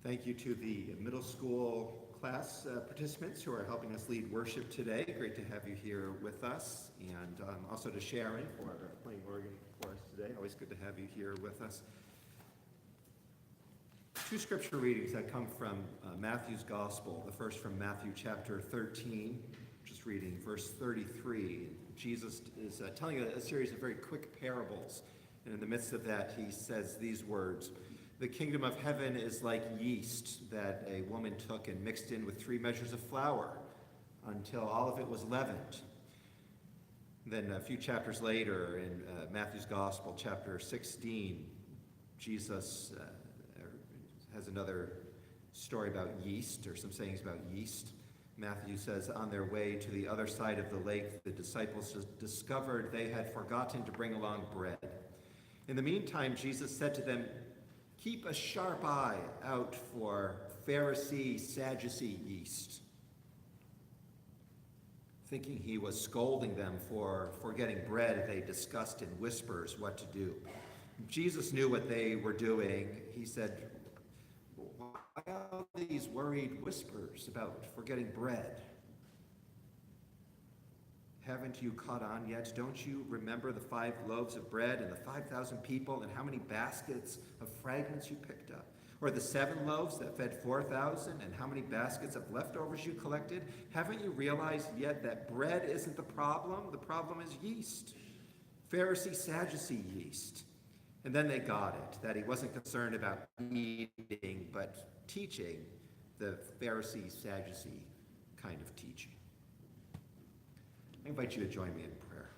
Thank you to the middle school class participants who are helping us lead worship today. Great to have you here with us. And also to Sharon for playing organ for us today. Always good to have you here with us. Two scripture readings that come from Matthew's Gospel. The first from Matthew chapter 13, just reading verse 33. Jesus is telling a series of very quick parables. And in the midst of that, he says these words: "The kingdom of heaven is like yeast that a woman took and mixed in with 3 measures of flour until all of it was leavened." Then a few chapters later in Matthew's Gospel, chapter 16, Jesus has another story about yeast, or some sayings about yeast. Matthew says, "On their way to the other side of the lake, the disciples discovered they had forgotten to bring along bread. In the meantime, Jesus said to them, 'Keep a sharp eye out for Pharisee, Sadducee yeast.'" Thinking he was scolding them for forgetting bread, they discussed in whispers what to do. Jesus knew what they were doing. He said, "Why all these worried whispers about forgetting bread? Haven't you caught on yet? Don't you remember the 5 loaves of bread and the 5,000 people and how many baskets of fragments you picked up? Or the 7 loaves that fed 4,000 and how many baskets of leftovers you collected? Haven't you realized yet that bread isn't the problem? The problem is yeast. Pharisee, Sadducee yeast." And then they got it, that he wasn't concerned about eating, but teaching the Pharisee, Sadducee kind of teaching. I invite you to join me in prayer.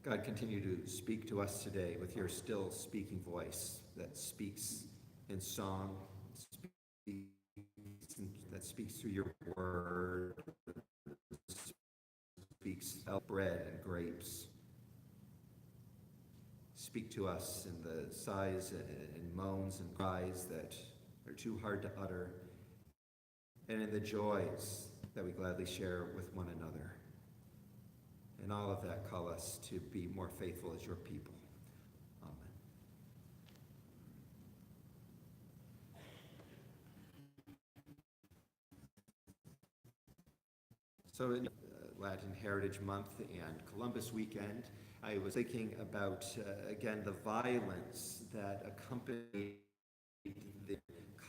God, continue to speak to us today with your still speaking voice that speaks in song, that speaks through your word, speaks of bread and grapes. Speak to us in the sighs and moans and cries that are too hard to utter, and in the joys that we gladly share with one another. And all of that, call us to be more faithful as your people. Amen. So in Latin Heritage Month and Columbus weekend, I was thinking about, again, the violence that accompanied the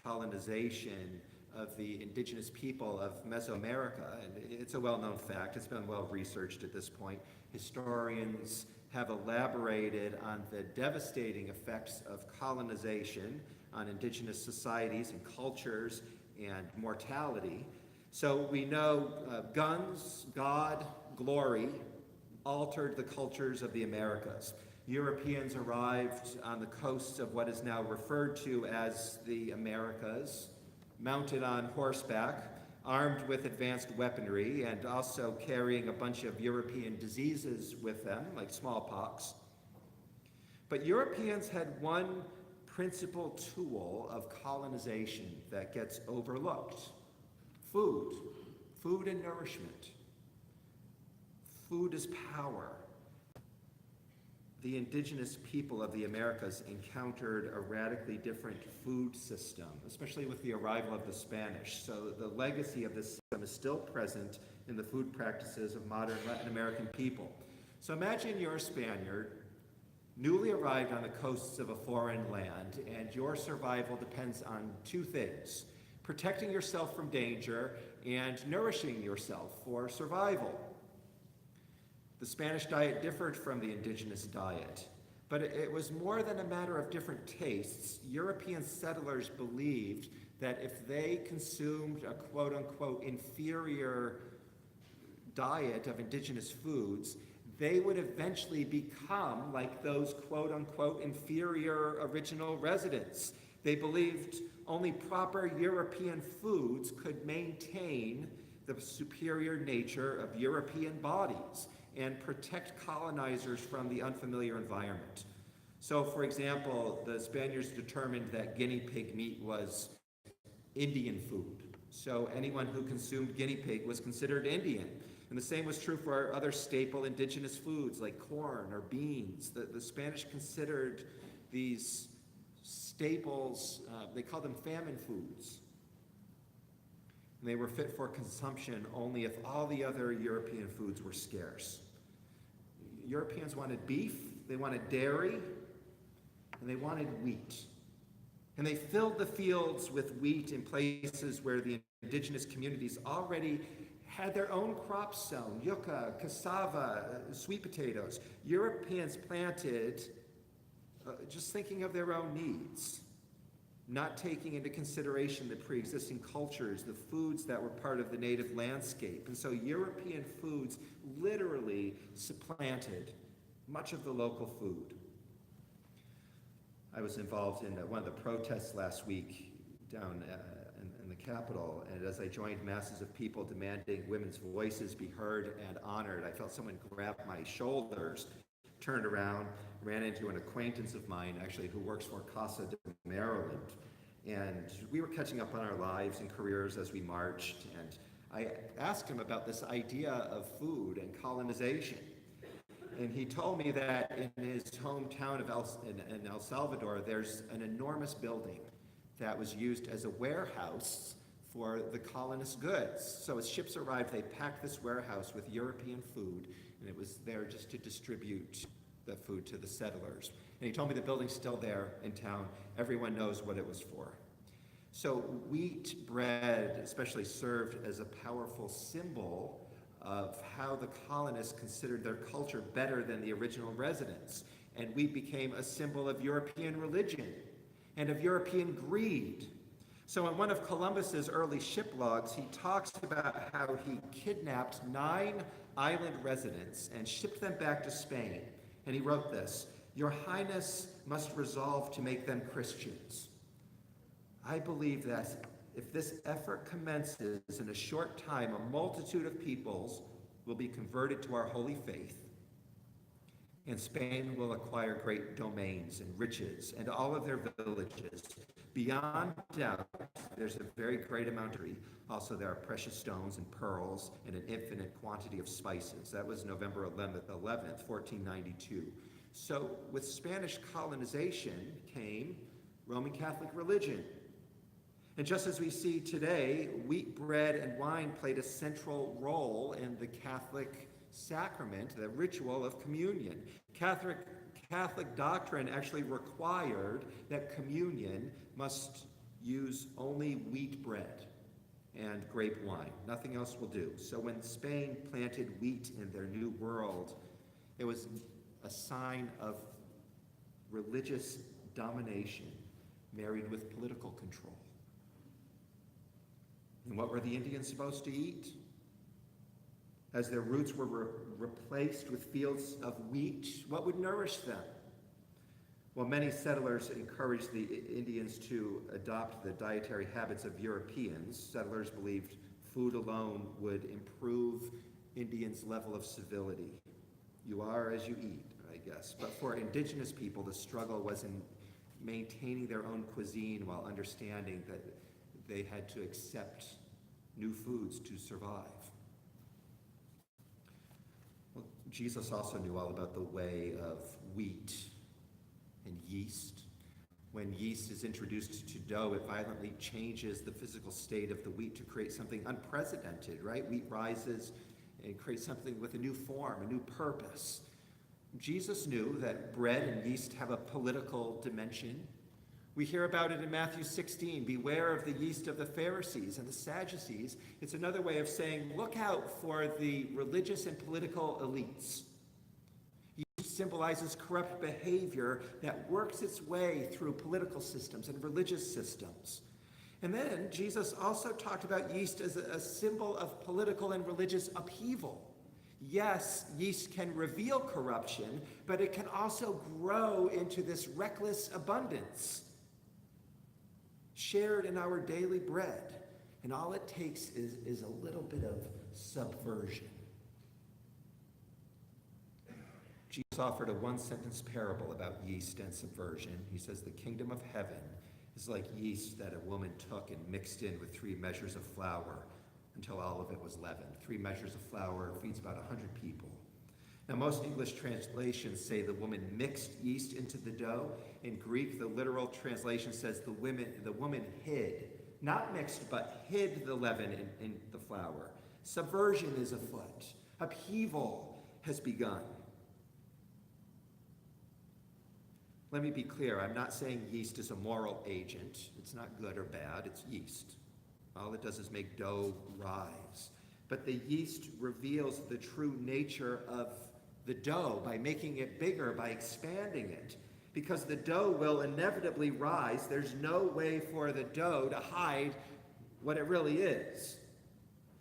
colonization of the indigenous people of Mesoamerica. And it's a well-known fact. It's been well researched at this point. Historians have elaborated on the devastating effects of colonization on indigenous societies and cultures and mortality. So we know guns, God, glory altered the cultures of the Americas. Europeans arrived on the coasts of what is now referred to as the Americas, mounted on horseback, armed with advanced weaponry, and also carrying a bunch of European diseases with them, like smallpox. But Europeans had one principal tool of colonization that gets overlooked: food and nourishment. Food is power. The indigenous people of the Americas encountered a radically different food system, especially with the arrival of the Spanish. So the legacy of this system is still present in the food practices of modern Latin American people. So imagine you're a Spaniard, newly arrived on the coasts of a foreign land, and your survival depends on 2 things: protecting yourself from danger and nourishing yourself for survival. The Spanish diet differed from the indigenous diet, but it was more than a matter of different tastes. European settlers believed that if they consumed a quote-unquote inferior diet of indigenous foods, they would eventually become like those quote-unquote inferior original residents. They believed only proper European foods could maintain the superior nature of European bodies and protect colonizers from the unfamiliar environment. So, for example, the Spaniards determined that guinea pig meat was Indian food. So anyone who consumed guinea pig was considered Indian. And the same was true for our other staple indigenous foods like corn or beans. The Spanish considered these staples, they called them famine foods. And they were fit for consumption only if all the other European foods were scarce. Europeans wanted beef, they wanted dairy, and they wanted wheat. And they filled the fields with wheat in places where the indigenous communities already had their own crops sown, yucca, cassava, sweet potatoes. Europeans planted just thinking of their own needs, not taking into consideration the pre-existing cultures, the foods that were part of the native landscape. And so European foods literally supplanted much of the local food. I was involved in one of the protests last week down in the Capitol, and as I joined masses of people demanding women's voices be heard and honored, I felt someone grab my shoulders, turned around, ran into an acquaintance of mine, actually, who works for Casa de Maryland. And we were catching up on our lives and careers as we marched, and I asked him about this idea of food and colonization. And he told me that in his hometown of El Salvador, there's an enormous building that was used as a warehouse for the colonists' goods. So as ships arrived, they packed this warehouse with European food, and it was there just to distribute the food to the settlers. And he told me the building's still there in town. Everyone knows what it was for. So wheat bread especially served as a powerful symbol of how the colonists considered their culture better than the original residents. And wheat became a symbol of European religion and of European greed. So in one of Columbus's early ship logs, he talks about how he kidnapped 9 island residents and shipped them back to Spain. And he wrote this: "Your Highness must resolve to make them Christians. I believe that if this effort commences in a short time, a multitude of peoples will be converted to our holy faith, and Spain will acquire great domains and riches and all of their villages. Beyond doubt, there's a very great amount of tree. Also, there are precious stones and pearls and an infinite quantity of spices." That was November 11th, 1492. So with Spanish colonization came Roman Catholic religion. And just as we see today, wheat bread and wine played a central role in the Catholic sacrament, the ritual of communion. Catholic doctrine actually required that communion must use only wheat bread and grape wine. Nothing else will do. So when Spain planted wheat in their new world, it was a sign of religious domination married with political control. And what were the Indians supposed to eat? As their roots were replaced with fields of wheat, what would nourish them? Well, many settlers encouraged the Indians to adopt the dietary habits of Europeans. Settlers believed food alone would improve Indians' level of civility. You are as you eat, I guess. But for indigenous people, the struggle was in maintaining their own cuisine while understanding that they had to accept new foods to survive. Well, Jesus also knew all about the way of wheat and yeast. When yeast is introduced to dough, it violently changes the physical state of the wheat to create something unprecedented, right? Wheat rises and creates something with a new form, a new purpose. Jesus knew that bread and yeast have a political dimension. We hear about it in Matthew 16. Beware of the yeast of the Pharisees and the Sadducees. It's another way of saying, look out for the religious and political elites. Yeast symbolizes corrupt behavior that works its way through political systems and religious systems. And then Jesus also talked about yeast as a symbol of political and religious upheaval. Yes, yeast can reveal corruption, but it can also grow into this reckless abundance shared in our daily bread. And all it takes is a little bit of subversion. Jesus offered a one-sentence parable about yeast and subversion. He says, the kingdom of heaven is like yeast that a woman took and mixed in with 3 measures of flour until all of it was leavened. 3 measures of flour feeds about 100 people. Now, most English translations say the woman mixed yeast into the dough. In Greek, the literal translation says the woman hid, not mixed, but hid the leaven in the flour. Subversion is afoot. Upheaval has begun. Let me be clear, I'm not saying yeast is a moral agent. It's not good or bad, it's yeast. All it does is make dough rise. But the yeast reveals the true nature of the dough by making it bigger, by expanding it. Because the dough will inevitably rise, there's no way for the dough to hide what it really is.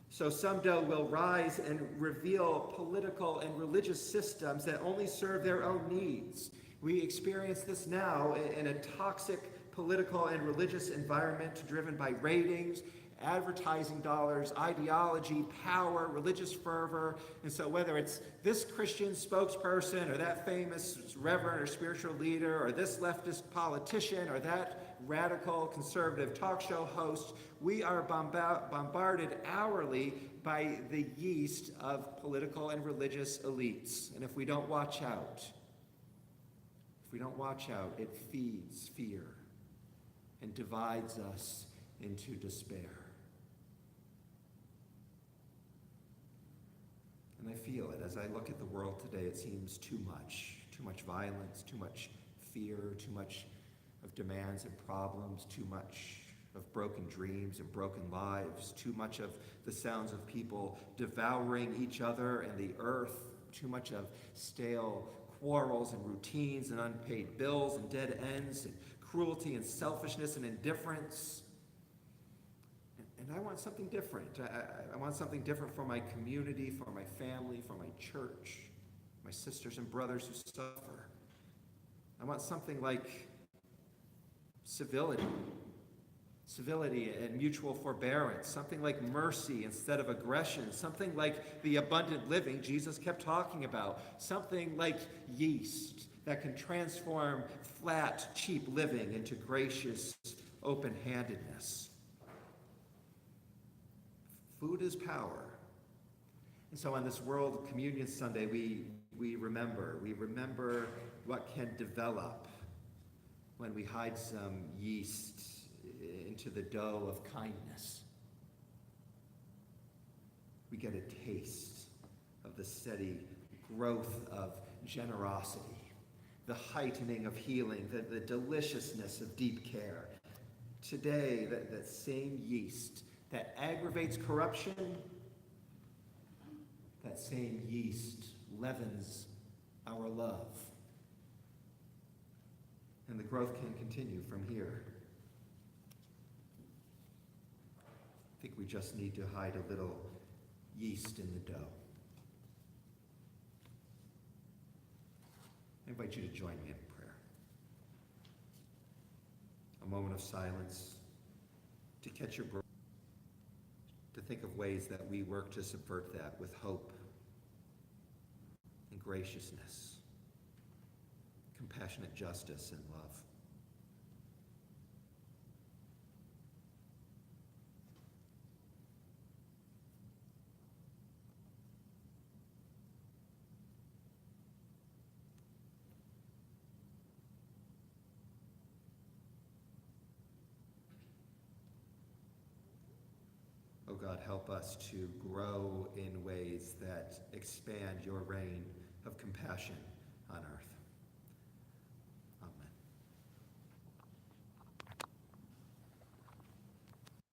So some dough will rise and reveal political and religious systems that only serve their own needs. We experience this now in a toxic political and religious environment driven by ratings, advertising dollars, ideology, power, religious fervor. And so whether it's this Christian spokesperson or that famous reverend or spiritual leader or this leftist politician or that radical conservative talk show host, we are bombarded hourly by the yeast of political and religious elites. And if we don't watch out, it feeds fear and divides us into despair. And I feel it. As I look at the world today, it seems too much violence, too much fear, too much of demands and problems, too much of broken dreams and broken lives, too much of the sounds of people devouring each other and the earth, too much of stale quarrels and routines and unpaid bills and dead ends and cruelty and selfishness and indifference. And I want something different. I want something different for my community, for my family, for my church, my sisters and brothers who suffer. I want something like civility and mutual forbearance, something like mercy instead of aggression, something like the abundant living Jesus kept talking about, something like yeast that can transform flat, cheap living into gracious open-handedness. Food is power. And so on this World Communion Sunday, we remember what can develop when we hide some yeast into the dough of kindness. We get a taste of the steady growth of generosity, the heightening of healing, the deliciousness of deep care. Today, that same yeast that aggravates corruption, that same yeast leavens our love. And the growth can continue from here. I think we just need to hide a little yeast in the dough. I invite you to join me in prayer. A moment of silence to catch your breath, to think of ways that we work to subvert that with hope and graciousness, compassionate justice and love. Oh God, help us to grow in ways that expand your reign of compassion on earth.